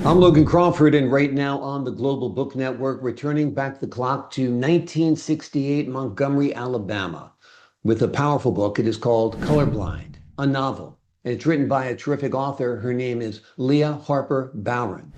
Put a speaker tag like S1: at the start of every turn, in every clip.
S1: I'm Logan Crawford, and right now on the Global Book Network, we're turning back the clock to 1968 Montgomery, Alabama, with a powerful book. It is called Colorblind, a novel. And it's written by a terrific author. Her name is Leah Harper Bowron.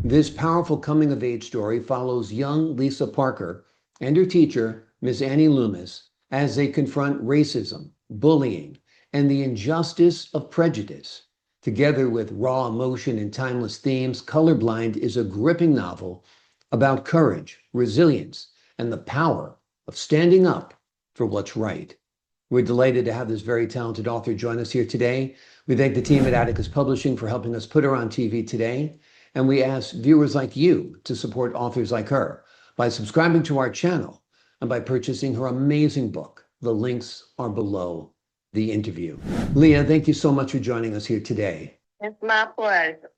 S1: This powerful coming of age story follows young Lisa Parker and her teacher, Miss Annie Loomis, as they confront racism, bullying, and the injustice of prejudice. Together with raw emotion and timeless themes, Colorblind is a gripping novel about courage, resilience, and the power of standing up for what's right. We're delighted to have this very talented author join us here today. We thank the team at Atticus Publishing for helping us put her on TV today. And we ask viewers like you to support authors like her by subscribing to our channel and by purchasing her amazing book. The links are below the interview. Leah, thank you so much for joining us here today.
S2: It's my pleasure.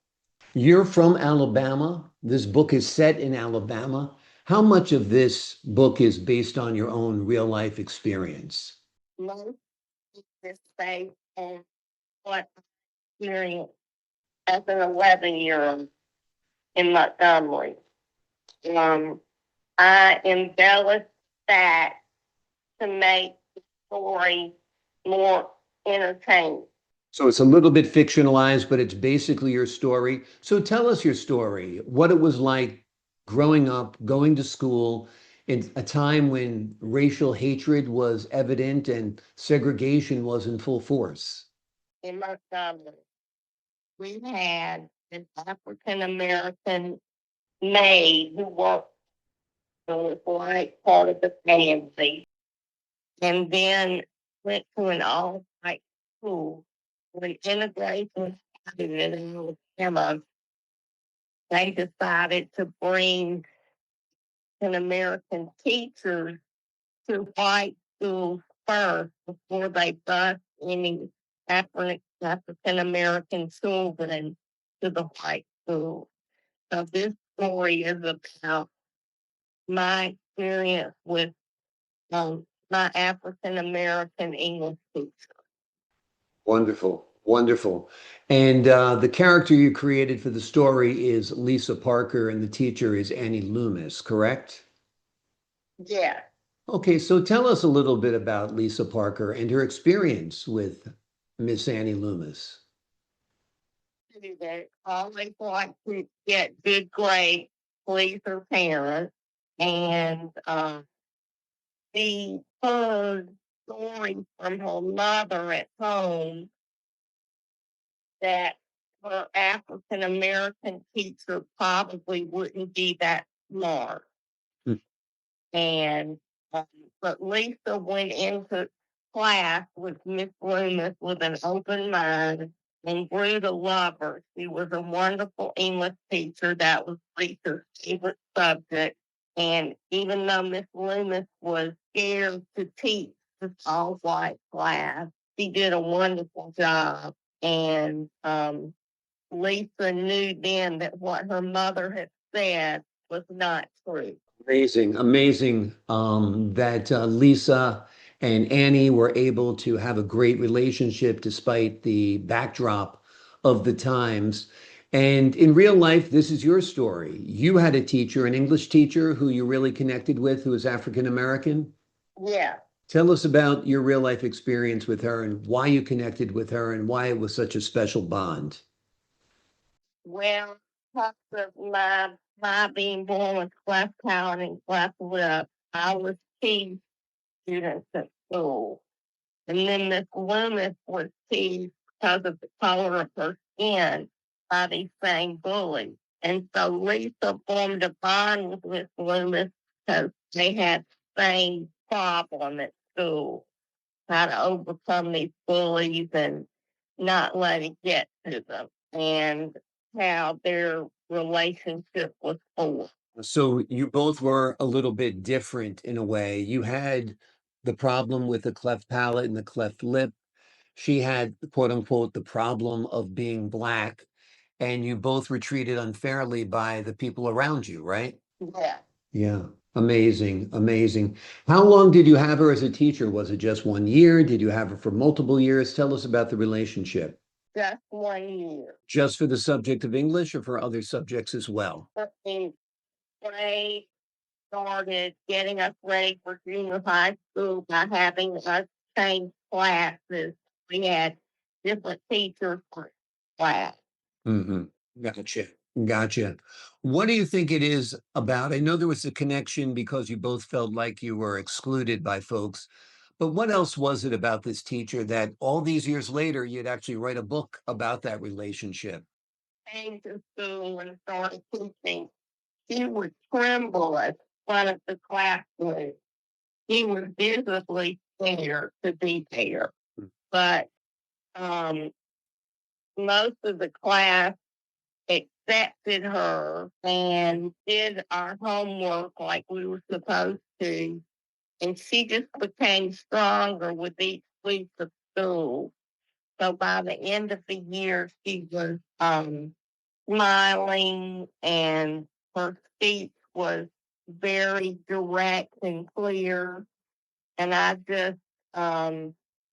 S1: You're from Alabama. This book is set in Alabama. How much of this book is based on your own real life experience?
S2: Most of this based on what I experienced as an 11-year-old in Montgomery. I embellished that to make the story more entertaining.
S1: So it's a little bit fictionalized, but it's basically your story. So tell us your story, what it was like growing up, going to school in a time when racial hatred was evident and segregation was in full force.
S2: In Montgomery, we had an African American maid who worked on the white part of the family, and then went to an all-white school. When integration started in Alabama, they decided to bring an American teachers to white schools first before they bused any African American children to the white schools. So this story is about my experience with my African American English teacher.
S1: Wonderful, wonderful. And the character you created for the story is Lisa Parker, and the teacher is Annie Loomis, correct?
S2: Yeah.
S1: Okay, so tell us a little bit about Lisa Parker and her experience with Miss Annie Loomis.
S2: That always want to get good grades, please her parents, and she heard stories from her mother at home that her African American teacher probably wouldn't be that smart.
S1: Hmm.
S2: And but Lisa went into class with Miss Loomis with an open mind and grew to love her. She was a wonderful English teacher. That was Lisa's favorite subject. And even though Miss Loomis was scared to teach this all-white class, she did a wonderful job. And Lisa knew then that what her mother had said was not true.
S1: Amazing, amazing that Lisa and Annie were able to have a great relationship despite the backdrop of the times. And in real life, this is your story. You had a teacher, an English teacher who you really connected with, who was African American.
S2: Yeah.
S1: Tell us about your real life experience with her and why you connected with her and why it was such a special bond.
S2: Well, because of my being born with cleft palate and cleft lip, I was teased students at school. And then Miss Loomis was teased because of the color of her skin by these same bullies. And so Lisa formed a bond with Miss Loomis because they had the same problem at school, how to overcome these bullies and not let it get to them, and how their relationship was formed.
S1: So you both were a little bit different in a way. You had the problem with the cleft palate and the cleft lip. She had, quote unquote, the problem of being Black, and you both were treated unfairly by the people around you, right?
S2: Yeah.
S1: Yeah. Amazing, amazing. How long did you have her as a teacher? Was it just 1 year? Did you have her for multiple years? Tell us about the relationship.
S2: Just 1 year.
S1: Just for the subject of English or for other subjects as well?
S2: In grade, started getting us ready for junior high school by having us change classes. We had different teachers for class.
S1: Mm-hmm. Gotcha. Gotcha. What do you think it is about? I know there was a connection because you both felt like you were excluded by folks, but what else was it about this teacher that all these years later you'd actually write a book about that relationship?
S2: Came to school and started teaching. He would tremble at front of the classroom. He was visibly scared to be there. But um, most of the class accepted her and did our homework like we were supposed to. And she just became stronger with each week of school. So by the end of the year, she was smiling and her speech was very direct and clear. And I just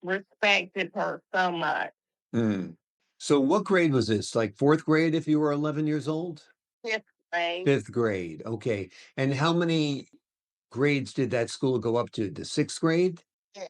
S2: respected her so much.
S1: Mm. So what grade was this? Like fourth grade if you were 11 years old?
S2: Fifth grade.
S1: Fifth grade. Okay. And how many grades did that school go up to? The sixth grade?
S2: Yeah.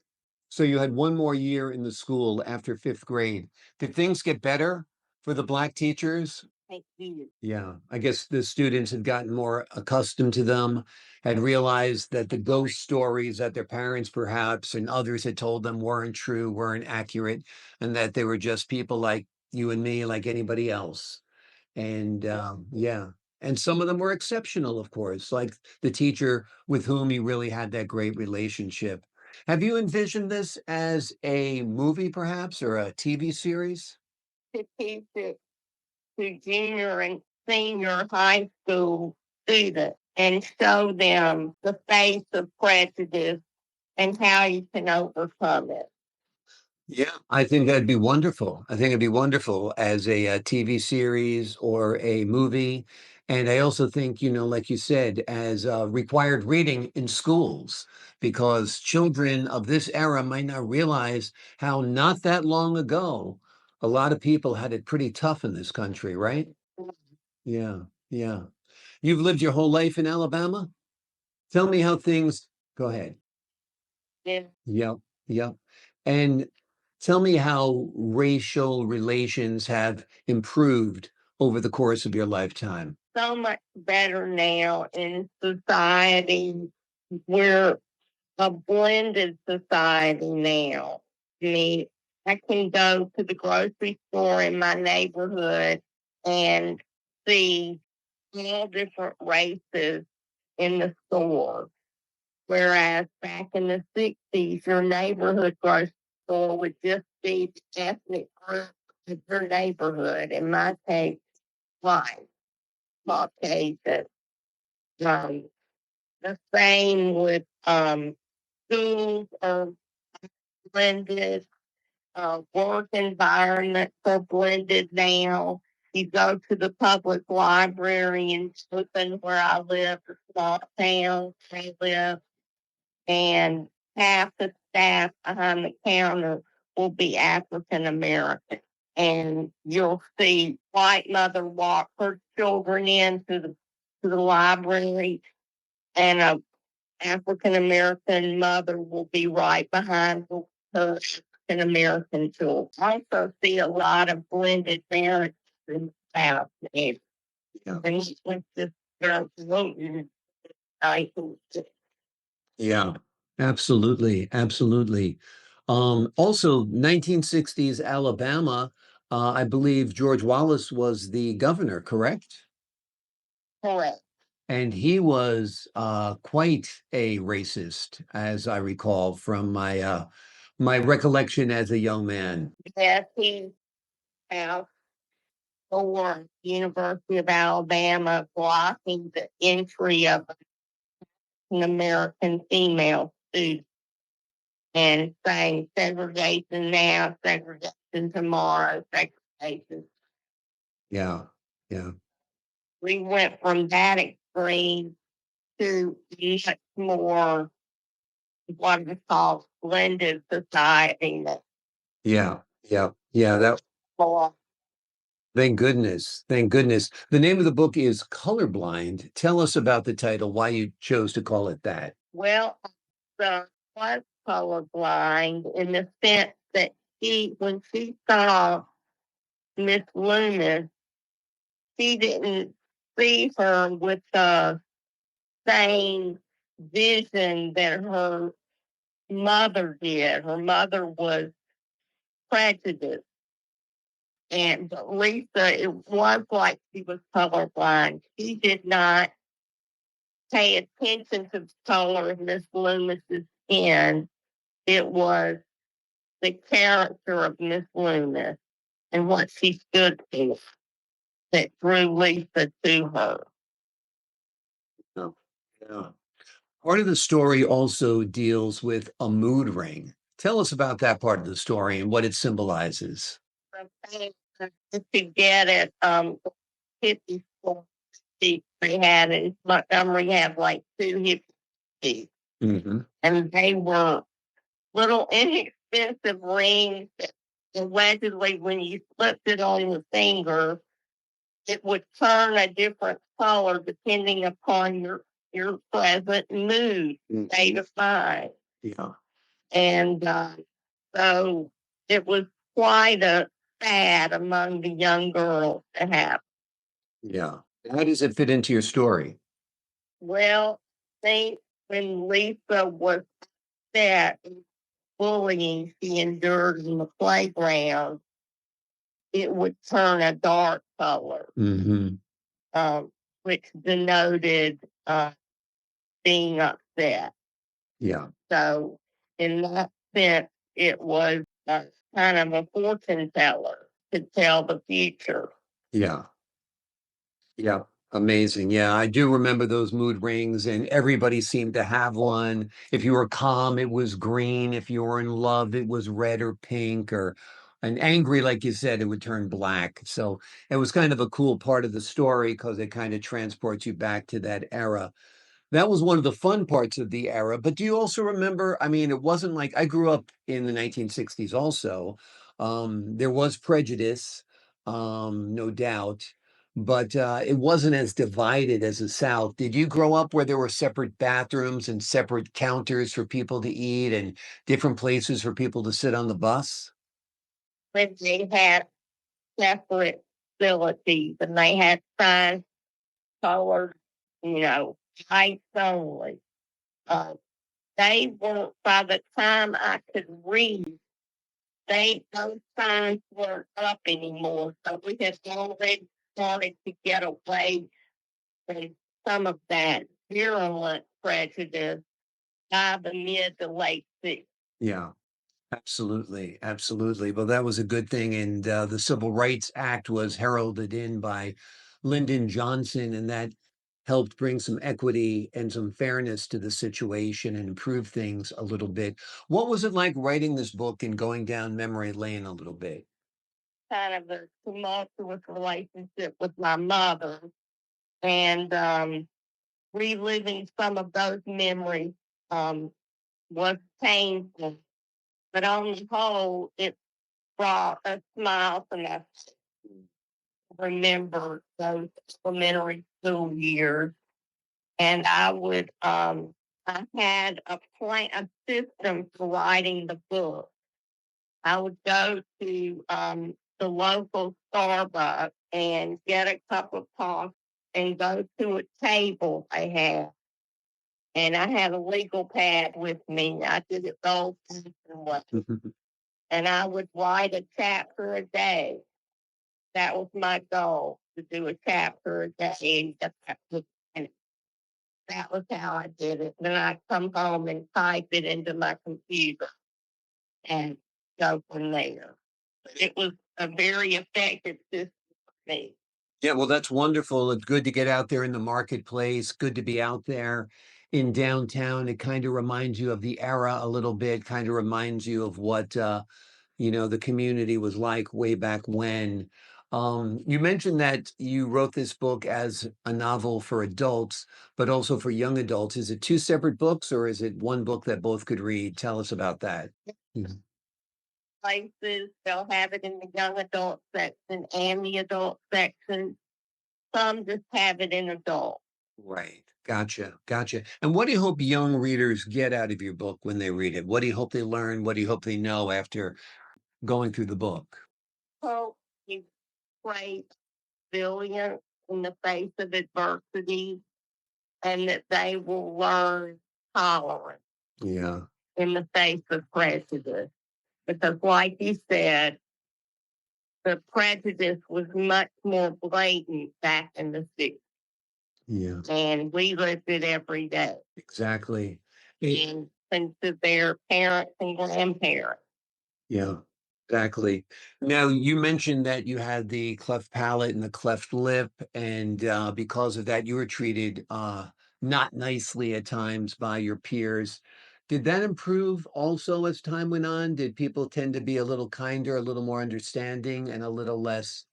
S1: So you had one more year in the school after fifth grade. Did things get better for the Black teachers?
S2: Thank you.
S1: Yeah, I guess the students had gotten more accustomed to them, had realized that the ghost stories that their parents perhaps and others had told them weren't true, weren't accurate, and that they were just people like you and me, like anybody else. And yeah, and some of them were exceptional, of course, like the teacher with whom you really had that great relationship. Have you envisioned this as a movie, perhaps, or a TV series?
S2: To teach it to junior and senior high school students and show them the face of prejudice and how you can overcome it.
S1: Yeah, I think that'd be wonderful. I think it'd be wonderful as a, TV series or a movie. And I also think, like you said, as required reading in schools, because children of this era might not realize how not that long ago, a lot of people had it pretty tough in this country, right? Yeah, yeah. You've lived your whole life in Alabama? Tell me how things go ahead.
S2: There's
S1: Yep, yep. And tell me how racial relations have improved over the course of your lifetime.
S2: so much better now in society. We're a blended society now. I mean, I can go to the grocery store in my neighborhood and see all different races in the store. Whereas back in the 60s, your neighborhood grocery store would just be the ethnic group of your neighborhood. In my case, white, Caucasian. Um, the same with schools are blended, work environments are blended now. You go to the public library in Dothan, where I live, a small town where I live, and half the staff behind the counter will be African American. And you'll see white mother walk her children into the library, and a African American mother will be right behind her African American children. I also see a lot of blended marriages in the South. And it's just absolutely nice.
S1: Yeah, absolutely, absolutely. Also, 1960s Alabama, I believe George Wallace was the governor, correct?
S2: Correct.
S1: And he was quite a racist, as I recall from my recollection as a young man.
S2: Yes, he out for University of Alabama blocking the entry of an American female student and saying segregation now, segregation tomorrow, segregation.
S1: Yeah, yeah,
S2: We went from that extreme to much more what is called blended society.
S1: yeah, yeah, yeah. That.
S2: more.
S1: Thank goodness. Thank goodness. The name of the book is Colorblind. Tell us about the title, why you chose to call it that.
S2: Well, the was colorblind in the sense that when she saw Miss Loomis, she didn't see her with the same vision that her mother did. Her mother was prejudiced. And but Lisa, it was like she was colorblind. She did not pay attention to the color of Miss Loomis's skin. It was the character of Miss Loomis and what she stood for that drew Lisa to her.
S1: Oh, yeah. Part of the story also deals with a mood ring. Tell us about that part of the story and what it symbolizes.
S2: To get it, 54 seats they had in Montgomery had like two hip seats, and they were little inexpensive rings that allegedly, when you slipped it on your finger, it would turn a different color depending upon your present mood, state of mind.
S1: Yeah.
S2: And so it was quite a fad among the young girls to have.
S1: Yeah. How does it fit into your story?
S2: Well, I think when Lisa was set bullying she endured in the playground, it would turn a dark color, which denoted being upset.
S1: Yeah.
S2: So, in that sense, it was kind of a fortune teller to tell the future.
S1: Yeah. Yeah. Amazing. Yeah, I do remember those mood rings, and everybody seemed to have one. If you were calm, it was green. If you were in love, it was red or pink, or and angry, like you said, it would turn black. So it was kind of a cool part of the story because it kind of transports you back to that era. That was one of the fun parts of the era. But do you also remember? I mean, it wasn't like I grew up in the 1960s also. There was prejudice, no doubt, but it wasn't as divided as the South. Did you grow up where there were separate bathrooms and separate counters for people to eat and different places for people to sit on the bus?
S2: When they had separate facilities and they had signs colored, whites only. Uh, they weren't, by the time I could read, those signs weren't up anymore. So we had already started to get away from some of that virulent prejudice by the mid to late 60s.
S1: Yeah. Absolutely, absolutely. Well, that was a good thing. And the Civil Rights Act was heralded in by Lyndon Johnson, and that helped bring some equity and some fairness to the situation and improve things a little bit. What was it like writing this book and going down memory lane a little bit?
S2: Kind of a tumultuous relationship with my mother, and reliving some of those memories was painful. But on the whole, it brought a smile to my face. Remember those elementary school years, and I had a system for writing the book. I would go to the local Starbucks and get a cup of coffee and go to a table they had. And I had a legal pad with me. I did it the old fashioned way. And I would write a chapter a day. That was my goal, to do a chapter a day. And that was how I did it. Then I'd come home and type it into my computer and go from there. It was a very effective system for me.
S1: Yeah, well, that's wonderful. It's good to get out there in the marketplace, good to be out there in downtown. It kind of reminds you of the era a little bit, kind of reminds you of what the community was like way back when. You mentioned that you wrote this book as a novel for adults, but also for young adults. Is it two separate books or is it one book that both could read? Tell us about that. Mhm.
S2: places they'll have it in the young adult section and the adult section. Some just have it in adult.
S1: Right. Gotcha. Gotcha. And what do you hope young readers get out of your book when they read it? What do you hope they learn? What do you hope they know after going through the book?
S2: Hope you create resilience in the face of adversity and that they will learn tolerance
S1: Yeah.
S2: in the face of prejudice. Because, like you said, the prejudice was much more blatant back in the 60s.
S1: Yeah.
S2: And we lived it every day.
S1: Exactly.
S2: And to their parents and grandparents.
S1: Yeah, exactly. Now, you mentioned that you had the cleft palate and the cleft lip, and because of that, you were treated not nicely at times by your peers. Did that improve also as time went on? Did people tend to be a little kinder, a little more understanding, and a little less?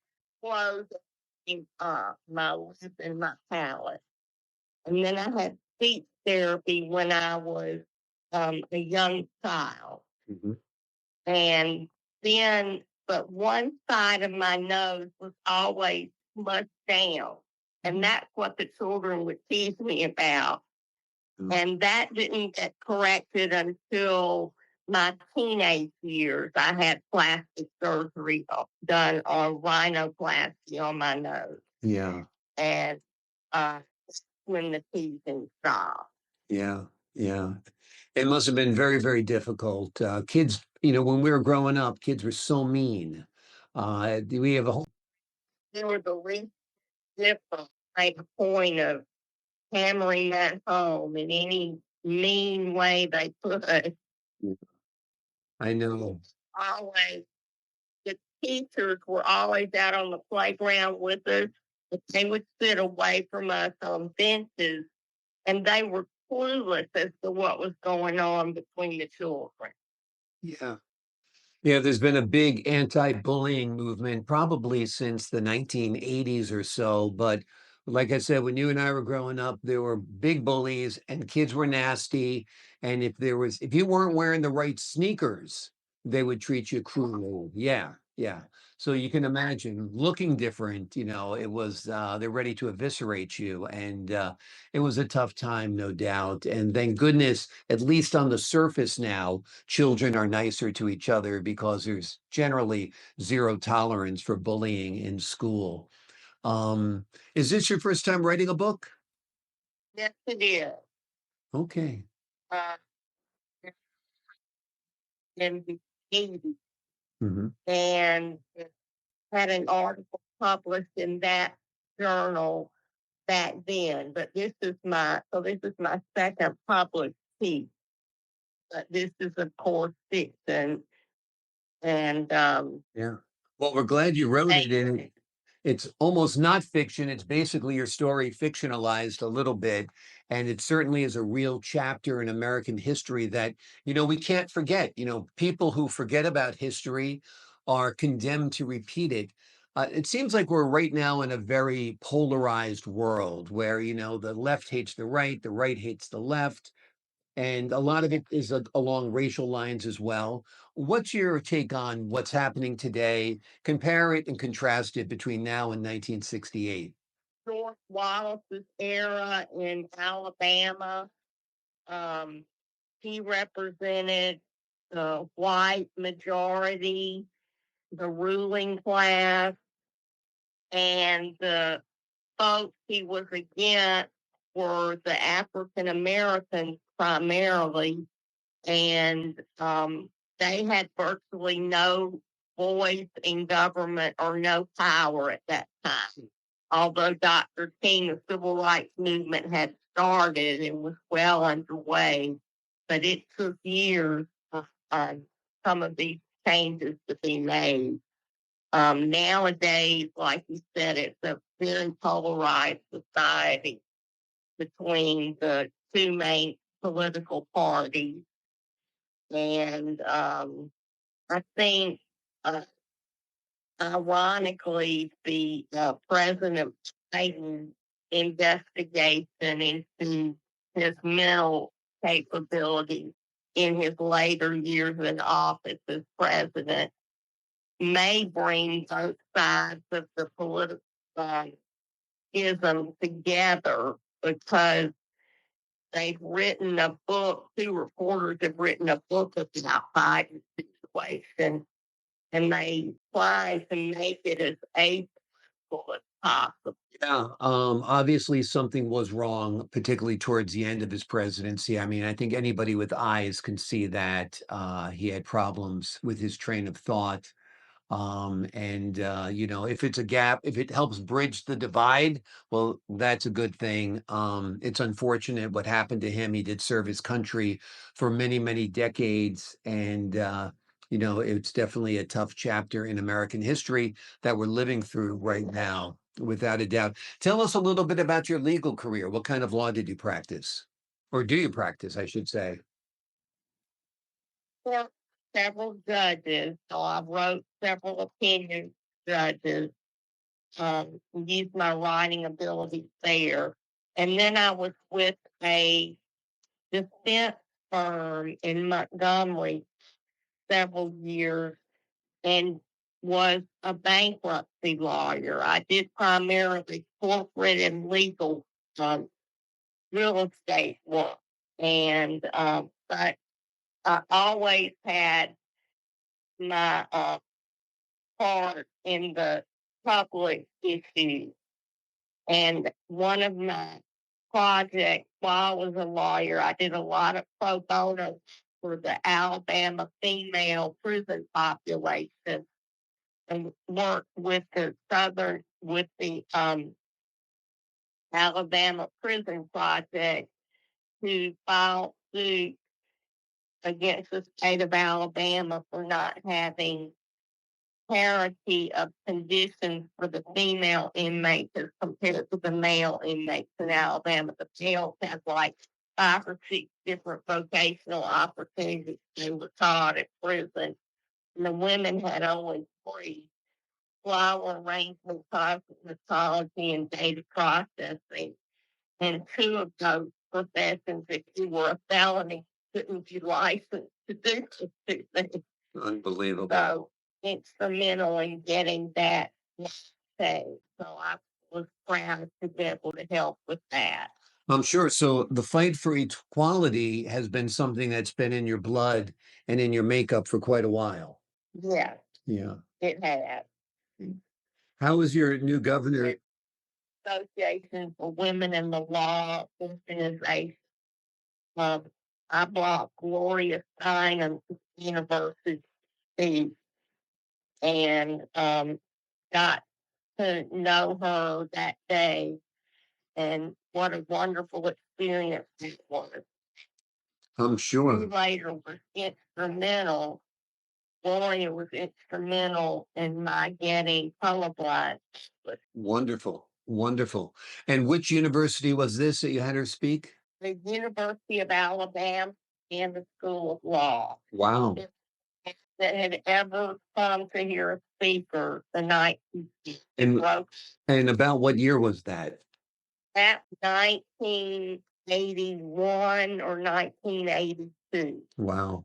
S2: Closed my lip and my palate. And then I had speech therapy when I was a young child.
S1: Mhm.
S2: And then, but one side of my nose was always smushed down. And that's what the children would tease me about.
S1: Mm.
S2: And that didn't get corrected until my teenage years. I had plastic surgery done on rhinoplasty on my nose.
S1: Yeah,
S2: And uh, when the teasing stopped.
S1: yeah, yeah. It must have been very, very difficult. Kids, you know, when we were growing up, kids were so mean. We have a whole
S2: They were the least different, make a point of hammering that home in any mean way they could.
S1: I know.
S2: Always, the teachers were always out on the playground with us, but they would sit away from us on benches, and they were clueless as to what was going on between the children.
S1: Yeah. Yeah, there's been a big anti-bullying movement probably since the 1980s or so. But like I said, when you and I were growing up, there were big bullies and kids were nasty. And if you weren't wearing the right sneakers, they would treat you cruelly. Yeah, yeah. So you can imagine looking different, you know, they're ready to eviscerate you. And it was a tough time, no doubt. And thank goodness, at least on the surface now, children are nicer to each other because there's generally zero tolerance for bullying in school. Is this your first time writing a book?
S2: Yes, it is.
S1: Okay.
S2: Uh, in the 80s,
S1: Hmm.
S2: and had an article published in that journal back then. But this is my second published piece. But this is of course fiction, and
S1: Yeah. Well, we're glad you wrote it, and it's almost not fiction. It's basically your story fictionalized a little bit. And it certainly is a real chapter in American history that, you know, we can't forget. You know, people who forget about history are condemned to repeat it. It seems like we're right now in a very polarized world where, you know, the left hates the right hates the left. And a lot of it is along racial lines as well. What's your take on what's happening today? Compare it and contrast it between now and 1968.
S2: George Wallace's era in Alabama. Um, he represented the white majority, the ruling class, and the folks he was against were the African Americans primarily, and they had virtually no voice in government or no power at that time. Although Dr. King, the civil rights movement had started and was well underway, but it took years for some of these changes to be made. Nowadays, like you said, it's a very polarized society between the two main political parties. And I think, uh, ironically, the President Biden investigation into his mental capabilities in his later years in office as president may bring both sides of the political ism together, because they've written a book, two reporters have written a book about Biden's situation, and they try to make it as apolitical as possible.
S1: Yeah, obviously something was wrong, particularly towards the end of his presidency. I mean, I think anybody with eyes can see that he had problems with his train of thought. If it's a gap, if it helps bridge the divide, well, that's a good thing. It's unfortunate what happened to him. He did serve his country for many, many decades. It's definitely a tough chapter in American history that we're living through right now, without a doubt. Tell us a little bit about your legal career. What kind of law did you practice? Or do you practice, I should say?
S2: For several judges, so I wrote several opinion judges, used my writing ability there. And then I was with a defense firm in Montgomery several years and was a bankruptcy lawyer. I did primarily corporate and legal real estate work. But I always had my part in the public issues. And one of my projects while I was a lawyer, I did a lot of pro bono for the Alabama female prison population, and worked with the Alabama Prison Project to file suit against the state of Alabama for not having parity of conditions for the female inmates as compared to the male inmates in Alabama. The males have like 5 or 6 different vocational opportunities they were taught at prison, and the women had only 3: flower arrangement, cosmetology, and data processing. And 2 of those professions, if you were a felony, couldn't be licensed to do those things.
S1: Unbelievable.
S2: So instrumental in getting that saved. So I was proud to be able to help with that.
S1: I'm sure. So the fight for equality has been something that's been in your blood and in your makeup for quite a while.
S2: Yeah,
S1: Yeah.
S2: it has.
S1: How is your new governor?
S2: Association for Women in the Law organization. I brought Gloria Steinem to the university and got to know her that day, and what a wonderful experience it was.
S1: I'm
S2: She
S1: sure.
S2: later was instrumental. Gloria was instrumental in my getting colorblind.
S1: Wonderful. Wonderful. And which university was this that you had her speak?
S2: The University of Alabama and the School of Law.
S1: Wow.
S2: That had ever come to hear a speaker the night he
S1: And,
S2: spoke.
S1: and about what year was that?
S2: That 1981 or 1982.
S1: Wow.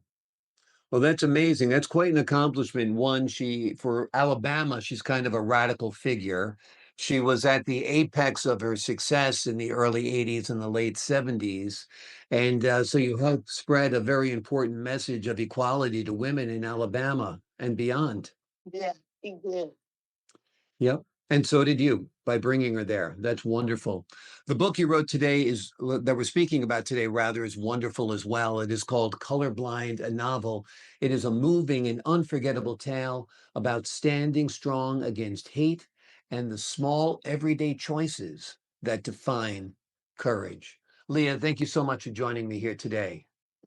S1: Well, that's amazing. That's quite an accomplishment. One, for Alabama, she's kind of a radical figure. She was at the apex of her success in the early 80s and the late 70s. So you helped spread a very important message of equality to women in Alabama and beyond.
S2: Yeah, he did.
S1: Yep. And so did you by bringing her there. That's wonderful. The book you wrote today that we're speaking about today, rather, is wonderful as well. It is called Colorblind, a novel. It is a moving and unforgettable tale about standing strong against hate and the small everyday choices that define courage. Leah, thank you so much for joining me here today.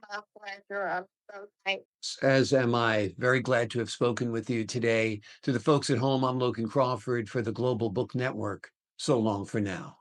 S2: My pleasure. I'm so thankful.
S1: As am I. Very glad to have spoken with you today. To the folks at home, I'm Logan Crawford for the Global Book Network. So long for now.